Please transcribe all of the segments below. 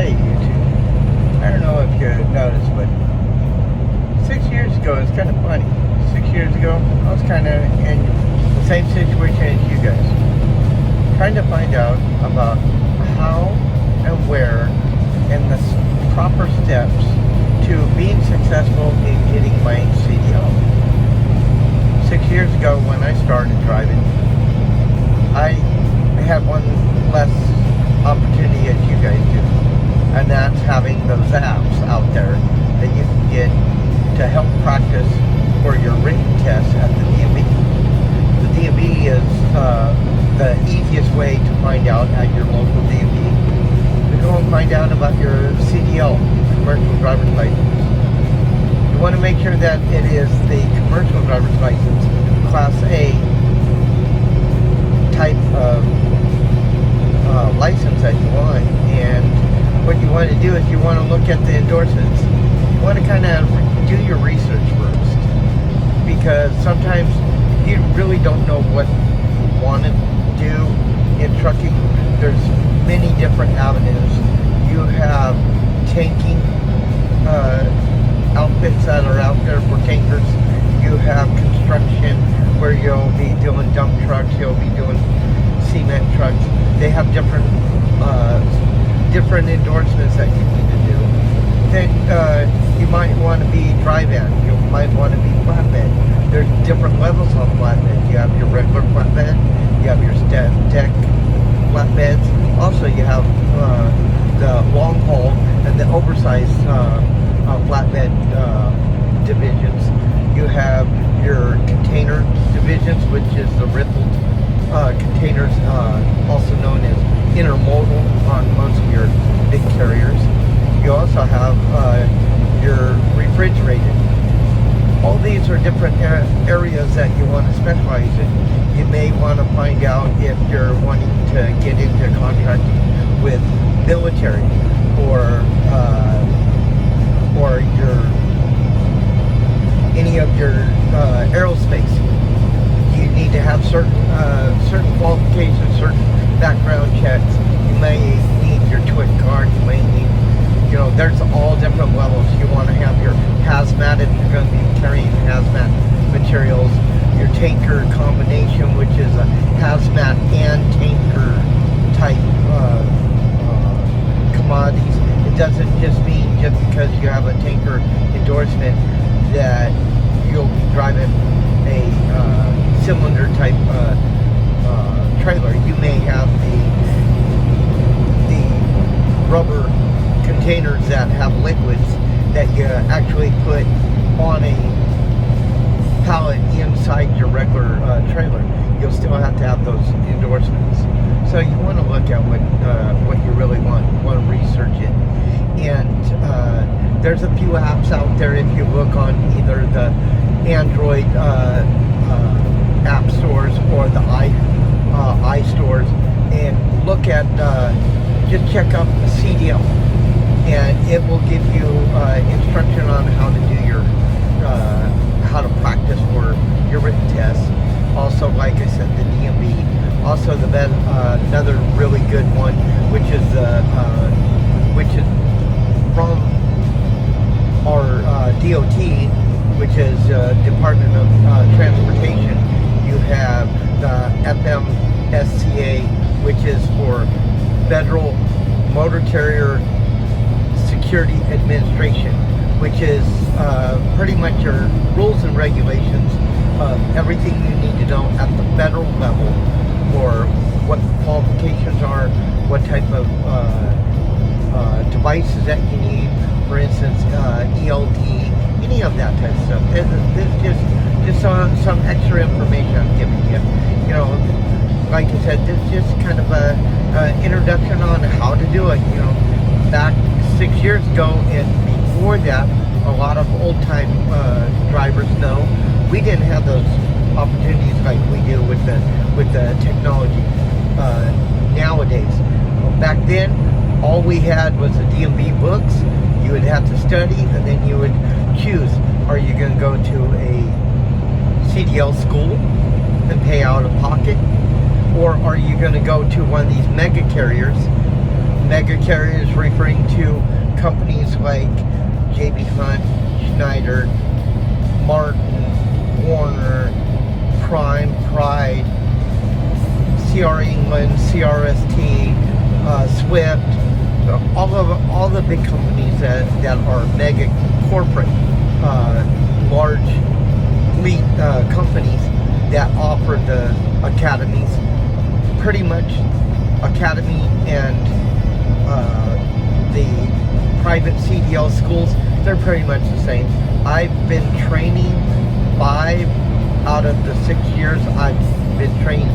Hey YouTube. I don't know if you noticed, but 6 years ago, it's kind of funny. 6 years ago, I was kind of in the same situation as you guys. Trying to find out about how and where and the proper steps to being successful in getting my CDL. 6 years ago when I started driving, I had one less opportunity as you guys do. And that's having those apps out there that you can get to help practice for your written test at the DMV. The DMV is the easiest way to find out at your local DMV to go and find out about your CDL, commercial driver's license. You want to make sure that it is the commercial driver's license, Class A type of license that you want. And what you want to do is you want to look at the endorsements. You want to kind of do your research first, because sometimes you really don't know what you want to do in trucking. There's many different avenues. You have tanking outfits that are out there for tankers. You have construction where you'll be doing dump trucks, you'll be doing cement trucks. They have different endorsements that you need to do. Then you might want to be dry van. You might want to be flatbed. There's different levels on flatbed. You have your regular flatbed. You have your deck flatbeds. Also, you have the long haul and the oversized flatbed divisions. You have your container divisions, which is the rippled containers, also known as intermodal on most of your big carriers. You also have your refrigerated. All these are different areas that you want to specialize in. You may want to find out if you're wanting to get into contracting with military or any of your aerospace. You need to have certain qualifications, certain background checks. You may need your twin card. You may need, there's all different levels. You want to have your hazmat if you're going to be carrying hazmat materials. Your tanker combination, which is a hazmat and tanker type commodities. It doesn't just mean just because you have a tanker endorsement that you'll be driving a cylinder type trailer. You may have the rubber containers that have liquids that you actually put on a pallet inside your regular trailer. You'll still have to have those endorsements. So you want to look at what you really want. You want to research it. And there's a few apps out there. If you look on either the Android app stores or the iStores, and look at just check out the CDL, and it will give you instruction on how to do your how to practice for your written tests. Also, like I said, the DMV. Also, another really good one, which is from our DOT, which is Department of Transportation. You have the FMSCA, which is for Federal Motor Carrier Security Administration, which is pretty much your rules and regulations of everything you need to know at the federal level, or what the qualifications are, what type of devices that you need, for instance, ELD, any of that type of stuff. This just some extra information I'm giving you. Like I said, this is just kind of a introduction on how to do it. Back 6 years ago and before that, a lot of old-time drivers know we didn't have those opportunities like we do with the technology nowadays. Back then, all we had was the DMV books. You would have to study, and then you would choose: are you going to go to a CDL school and pay out of pocket, or are you going to go to one of these mega carriers mega carriers referring to companies like J.B. Hunt, Schneider, Martin, Warner, Prime, Pride, CR England, CRST, Swift, all the big companies that are mega corporate, large fleet companies that offer the academies. Pretty much academy and the private CDL schools, they're pretty much the same. I've been training 5 out of the 6 years I've been training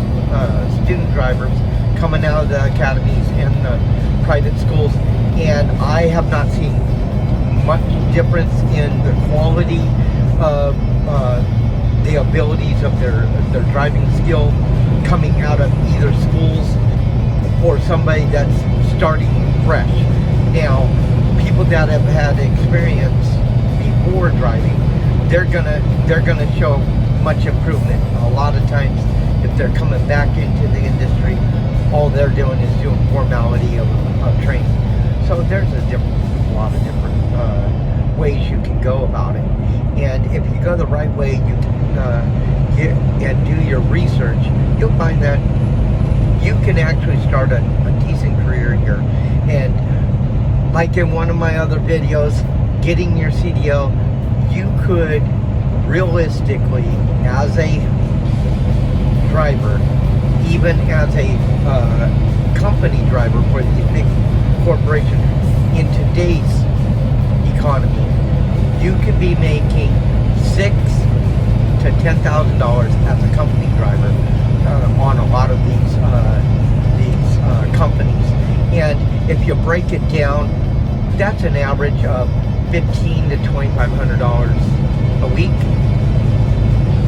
student drivers coming out of the academies and the private schools, and I have not seen much difference in the quality of the abilities of their driving skill coming out of either schools or somebody that's starting fresh. Now, people that have had experience before driving, they're gonna show much improvement. A lot of times, if they're coming back into the industry, all they're doing is doing formality of training. So there's a lot of different ways you can go about it. And if you go the right way, you can get and do your research, you'll find that you can actually start a decent career here. And like in one of my other videos, getting your CDL, you could realistically, as a driver, even as a company driver for these big corporations, in today's economy, you could be making $6,000 to $10,000 as a company driver on a lot of these companies. And if you break it down, that's an average of $1,500 to $2,500 a week.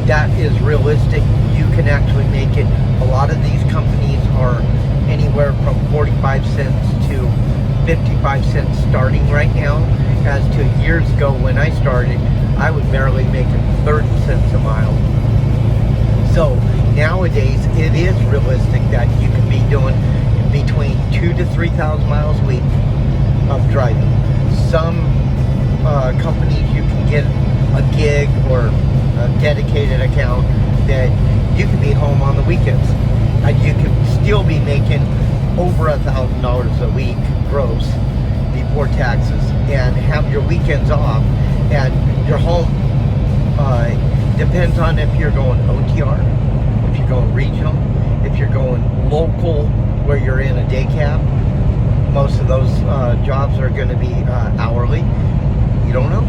That is realistic. You can actually make it. A lot of these companies are anywhere from 45 cents to 55 cents starting right now. As to years ago when I started, I was barely making 30 cents a mile. So nowadays it is realistic that you can be doing between 2,000 to 3,000 miles a week of driving. Some companies you can get a gig or a dedicated account that you can be home on the weekends and you can still be making over $1,000 a week gross before taxes and have your weekends off and you're home. Depends on if you're going OTR, if you're going regional, if you're going local where you're in a day cab. Most of those jobs are going to be hourly. You don't know.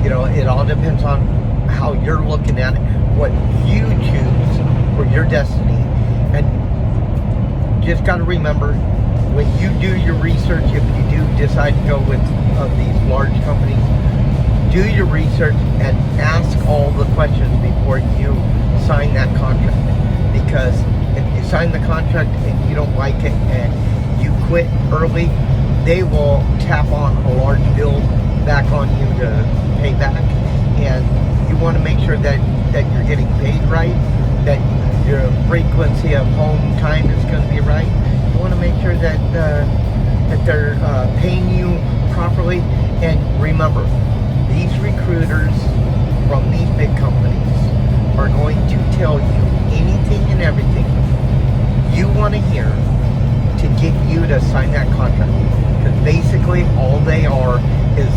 You know, it all depends on how you're looking at it, what you choose for your destiny. And just got to remember, when you do your research, if you do decide to go with these large companies, do your research and ask all the questions before you sign that contract. Because if you sign the contract and you don't like it and you quit early, they will tap on a large bill back on you to pay back. And you want to make sure that you're getting paid right, that your frequency of home time is going to be right. You want to make sure that they're paying you properly. And remember, these recruiters from these big companies are going to tell you anything and everything you want to hear to get you to sign that contract. Because basically all they are is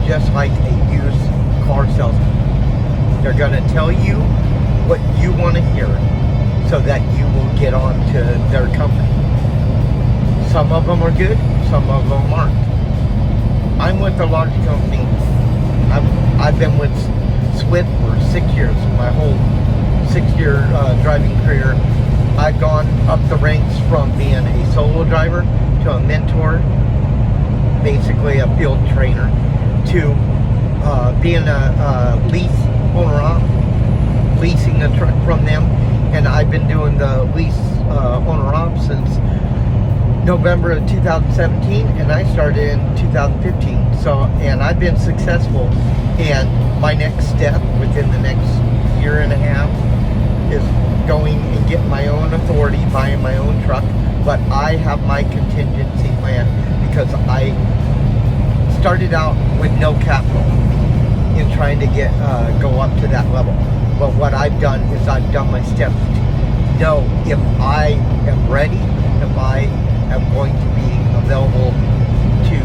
just like a used car salesman. They're going to tell you what you want to hear so that you will get on to their company. Some of them are good, some of them aren't. I'm with a large company. I've been with Swift for 6 years, my whole 6-year driving career. I've gone up the ranks from being a solo driver to a mentor, basically a field trainer, to being a lease owner-op, leasing a truck from them. And I've been doing the lease owner-op since November of 2017, and I started in 2015. So, and I've been successful. And my next step within the next year and a half is going and get my own authority buying my own truck, but I have my contingency plan because I started out with no capital in trying to go up to that level. But what I've done is I've done my steps to know if I am ready, if I am going to be available to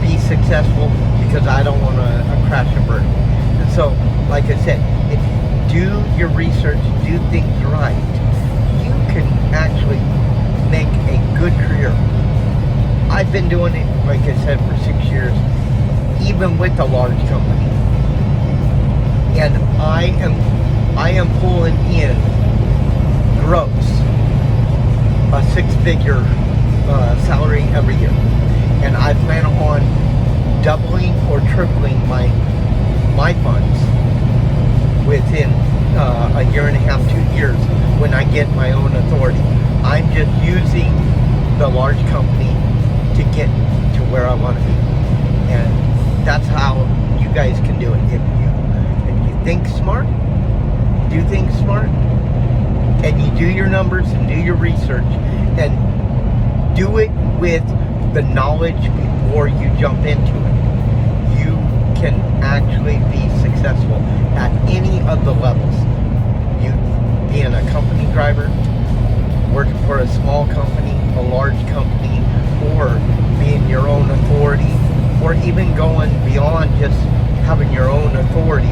be successful, because I don't want to crash and burn. And so, like I said, if you do your research, do things right, you can actually make a good career. I've been doing it, like I said, for 6 years, even with a large company. And I am pulling in gross a 6-figure salary every year. And I plan on doubling or tripling my funds within a year and a half, 2 years, when I get my own authority. I'm just using the large company to get to where I want to be. And that's how you guys can do it. If you think smart, do things smart, and you do your numbers and do your research, and do it with the knowledge before you jump into it, you can actually be successful at any of the levels. You being a company driver, working for a small company, a large company, or being your own authority, or even going beyond just having your own authority.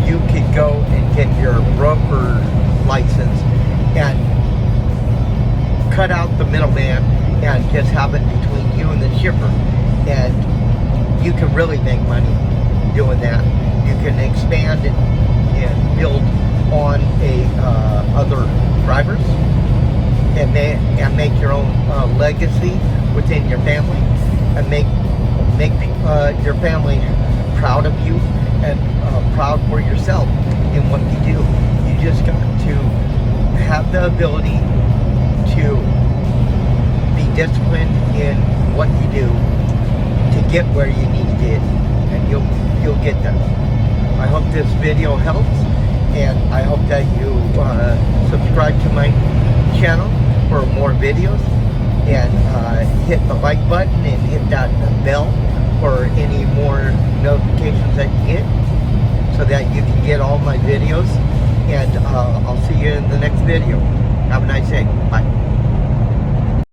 You could go and get your broker license and cut out the middleman and just have it between you and the shipper. And you can really make money doing that. You can expand and build on other drivers and make your own legacy within your family, and make your family proud of you, and proud for yourself in what you do. You just got to have the ability to be disciplined in what you do to get where you need to get, and you'll get there. I hope this video helps, and I hope that you subscribe to my channel for more videos, and hit the like button and hit that bell for any more notifications that you get, so that you can get all my videos. And I'll see you in the next video. Have a nice day. Bye.